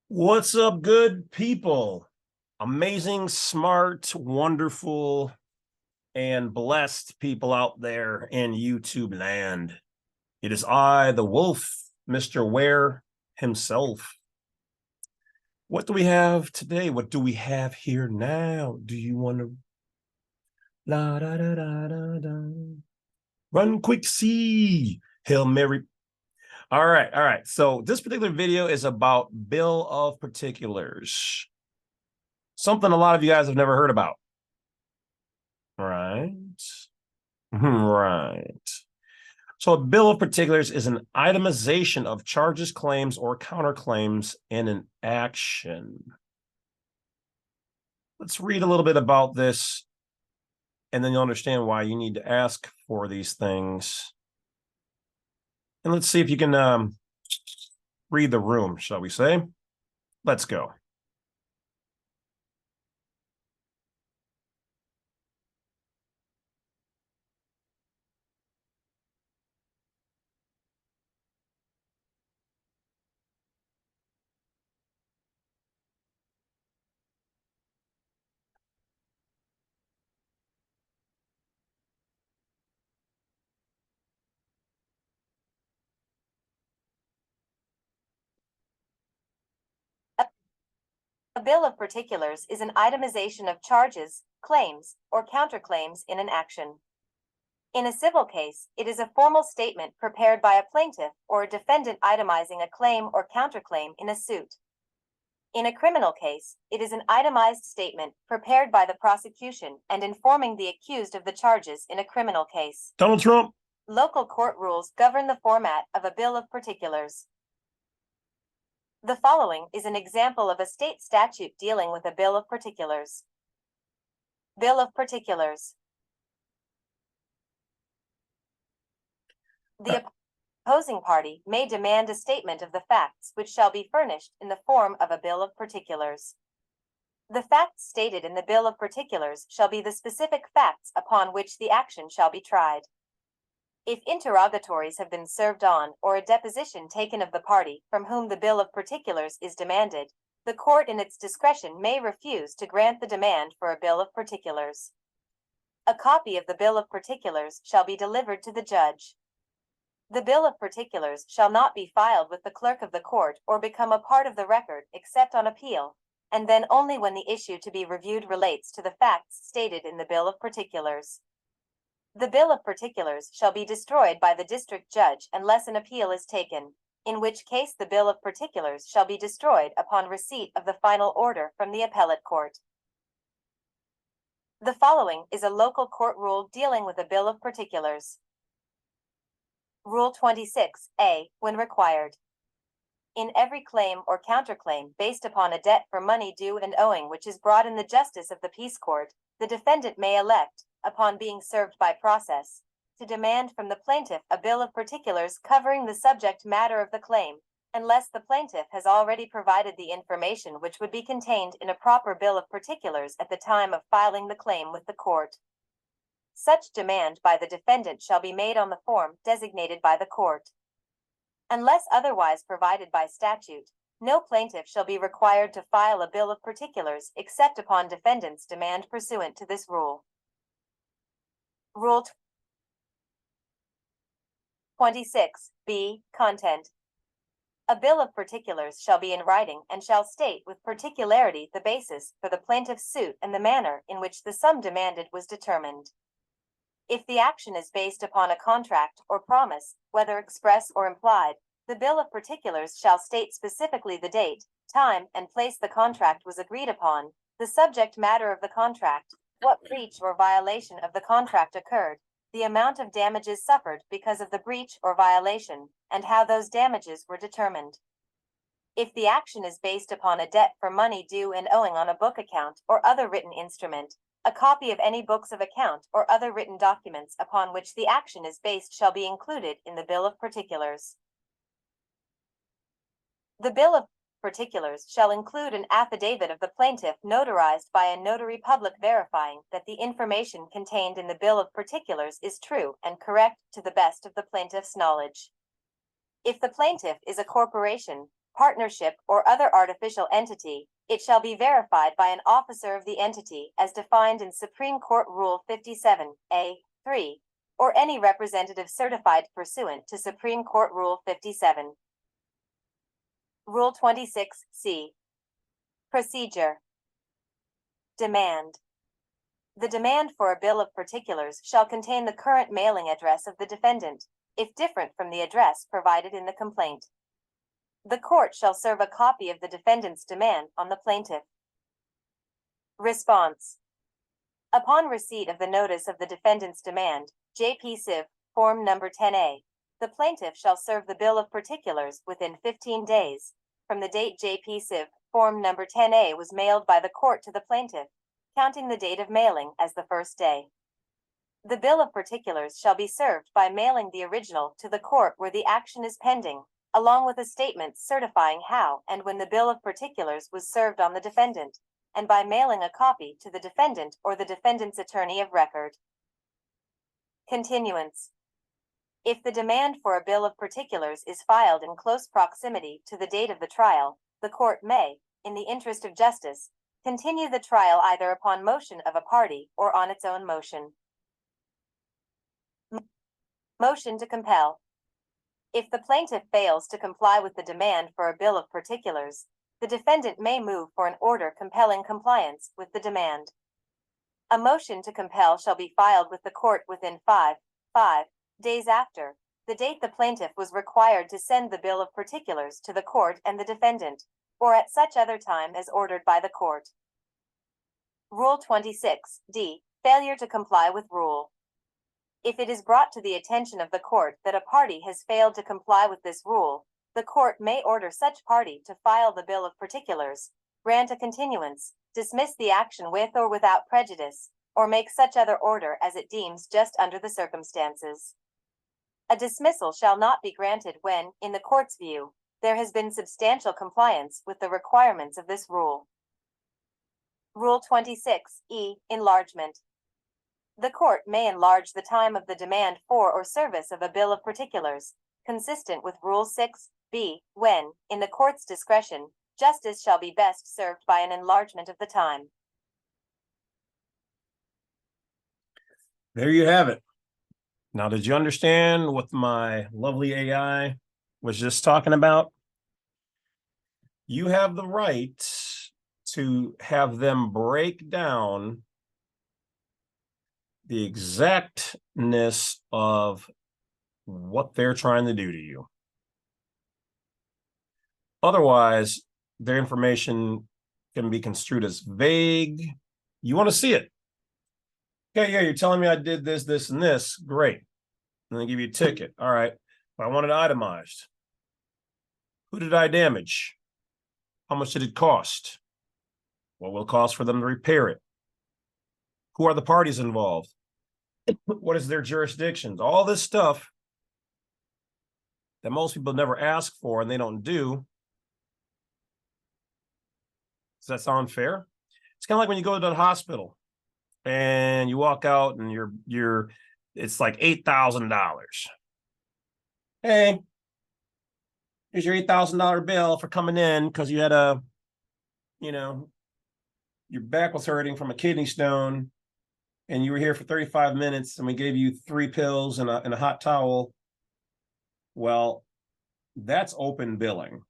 What's up, good people? Amazing, smart, wonderful, and blessed people out there in YouTube land. It is I, the Wolf, Mr. Ware himself. What do we have today? What do we have here now? Do you want to la da da da da da run quick C Hail Mary? All right. So this particular video is about bill of particulars. Something a lot of you guys have never heard about. Right. Right. So a bill of particulars is an itemization of charges, claims, or counterclaims in an action. Let's read a little bit about this, and then you'll understand why you need to ask for these things. And let's see if you can read the room, shall we say? Let's go. A bill of particulars is an itemization of charges, claims, or counterclaims in an action. In a civil case, it is a formal statement prepared by a plaintiff or a defendant itemizing a claim or counterclaim in a suit. In a criminal case, it is an itemized statement prepared by the prosecution and informing the accused of the charges in a criminal case. Donald Trump. Local court rules govern the format of a bill of particulars. The following is an example of a state statute dealing with a bill of particulars. Bill of particulars. The opposing party may demand a statement of the facts which shall be furnished in the form of a bill of particulars. The facts stated in the bill of particulars shall be the specific facts upon which the action shall be tried. If interrogatories have been served on or a deposition taken of the party from whom the bill of particulars is demanded, the court in its discretion may refuse to grant the demand for a bill of particulars. A copy of the bill of particulars shall be delivered to the judge. The bill of particulars shall not be filed with the clerk of the court or become a part of the record except on appeal, and then only when the issue to be reviewed relates to the facts stated in the bill of particulars. The bill of particulars shall be destroyed by the district judge unless an appeal is taken, in which case the bill of particulars shall be destroyed upon receipt of the final order from the appellate court. The following is a local court rule dealing with a bill of particulars. Rule 26A, when required. In every claim or counterclaim based upon a debt for money due and owing which is brought in the justice of the peace court, the defendant may elect, upon being served by process, to demand from the plaintiff a bill of particulars covering the subject matter of the claim, unless the plaintiff has already provided the information which would be contained in a proper bill of particulars at the time of filing the claim with the court. Such demand by the defendant shall be made on the form designated by the court. Unless otherwise provided by statute, no plaintiff shall be required to file a bill of particulars except upon defendant's demand pursuant to this rule. Rule 26B, content. A bill of particulars shall be in writing and shall state with particularity the basis for the plaintiff's suit and the manner in which the sum demanded was determined. If the action is based upon a contract or promise, whether express or implied, the bill of particulars shall state specifically the date, time, and place the contract was agreed upon, the subject matter of the contract, what breach or violation of the contract occurred, the amount of damages suffered because of the breach or violation, and how those damages were determined. If the action is based upon a debt for money due and owing on a book account or other written instrument, a copy of any books of account or other written documents upon which the action is based shall be included in the bill of particulars. The bill of particulars shall include an affidavit of the plaintiff notarized by a notary public verifying that the information contained in the bill of particulars is true and correct to the best of the plaintiff's knowledge. If the plaintiff is a corporation partnership, or other artificial entity, it shall be verified by an officer of the entity as defined in Supreme Court Rule 57A(3), or any representative certified pursuant to Supreme Court Rule 57. Rule 26C. Procedure. Demand. The demand for a bill of particulars shall contain the current mailing address of the defendant, if different from the address provided in the complaint. The court shall serve a copy of the defendant's demand on the plaintiff. Response. Upon receipt of the notice of the defendant's demand, JP Civ. Form number 10A, the plaintiff shall serve the bill of particulars within 15 days from the date JP Civ. Form number 10A was mailed by the court to the plaintiff, counting the date of mailing as the first day. The bill of particulars shall be served by mailing the original to the court where the action is pending, along with a statement certifying how and when the bill of particulars was served on the defendant, and by mailing a copy to the defendant or the defendant's attorney of record. Continuance. If the demand for a bill of particulars is filed in close proximity to the date of the trial, the court may, in the interest of justice, continue the trial either upon motion of a party or on its own motion. Motion to compel. If the plaintiff fails to comply with the demand for a bill of particulars, the defendant may move for an order compelling compliance with the demand. A motion to compel shall be filed with the court within 5 days after the date the plaintiff was required to send the bill of particulars to the court and the defendant, or at such other time as ordered by the court. Rule 26D. Failure to comply with rule. If it is brought to the attention of the court that a party has failed to comply with this rule, the court may order such party to file the bill of particulars, grant a continuance, dismiss the action with or without prejudice, or make such other order as it deems just under the circumstances. A dismissal shall not be granted when, in the court's view, there has been substantial compliance with the requirements of this rule. Rule 26E. Enlargement. The court may enlarge the time of the demand for or service of a bill of particulars, consistent with Rule 6B, when, in the court's discretion, justice shall be best served by an enlargement of the time. There you have it. Now, did you understand what my lovely AI was just talking about? You have the right to have them break down the exactness of what they're trying to do to you. Otherwise, their information can be construed as vague. You want to see it. Okay, yeah, you're telling me I did this, this, and this. Great. And they give you a ticket. All right. But I want it itemized. Who did I damage? How much did it cost? What will it cost for them to repair it? Who are the parties involved? What is their jurisdictions? All this stuff that most people never ask for and they don't do. Does that sound fair? It's kind of like when you go to the hospital and you walk out and it's like $8,000. Hey, here's your $8,000 bill for coming in because you had your back was hurting from a kidney stone and you were here for 35 minutes and we gave you 3 pills and a hot towel. Well, that's open billing.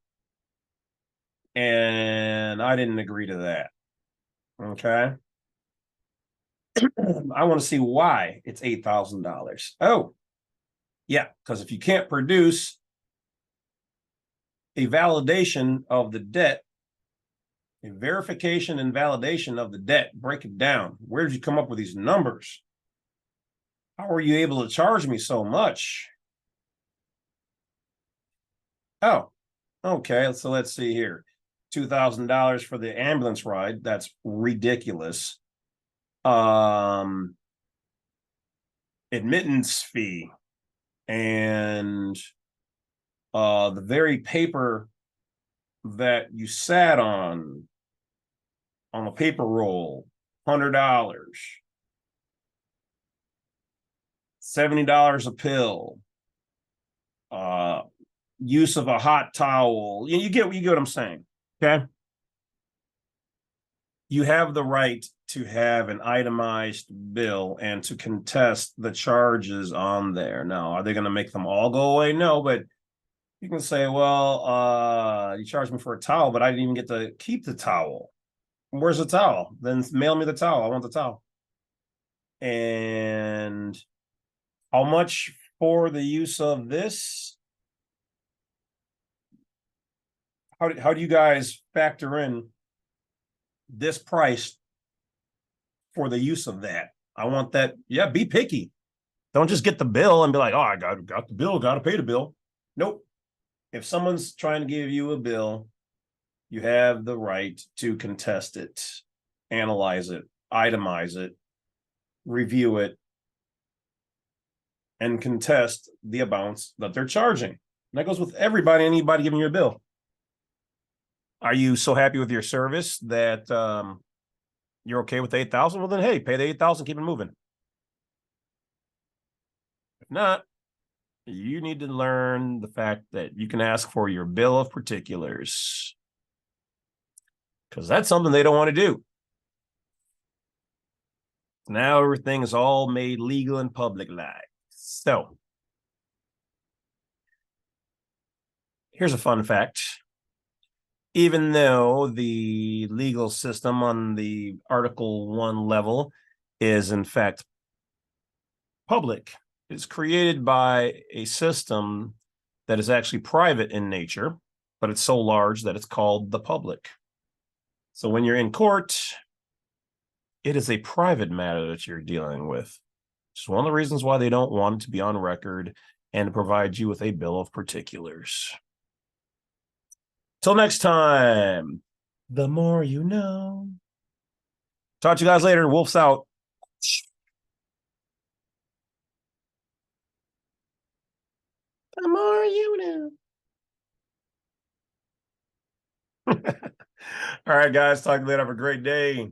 And I didn't agree to that. Okay. I want to see why it's $8,000. Oh, yeah, because if you can't produce a validation of the debt, a verification and validation of the debt, break it down. Where did you come up with these numbers? How are you able to charge me so much? Oh, okay. So let's see here. $2,000 for the ambulance ride. That's ridiculous. Admittance fee and the very paper that you sat on a paper roll, $100, $70 a pill, use of a hot towel. You get what I'm saying. Okay. You have the right to have an itemized bill and to contest the charges on there. Now, are they going to make them all go away? No, but you can say, well, you charged me for a towel, but I didn't even get to keep the towel. Where's the towel? Then mail me the towel. I want the towel. And how much for the use of this? How do you guys factor in this price for the use of that? I want that. Yeah, be picky. Don't just get the bill and be like, oh, I got the bill, got to pay the bill. Nope. If someone's trying to give you a bill, you have the right to contest it, analyze it, itemize it, review it, and contest the amounts that they're charging. And that goes with everybody, anybody giving you a bill. Are you so happy with your service that you're okay with 8,000? Well, then, hey, pay the 8,000, keep it moving. If not, you need to learn the fact that you can ask for your bill of particulars, because that's something they don't want to do. Now everything is all made legal and public like. So here's a fun fact. Even though the legal system on the Article 1 level is in fact public, it's created by a system that is actually private in nature, but it's so large that it's called the public. So when you're in court, it is a private matter that you're dealing with. It's one of the reasons why they don't want it to be on record and to provide you with a bill of particulars. Till next time, the more you know. Talk to you guys later. Wolf's out. The more you know. All right, guys. Talk to you later. Have a great day.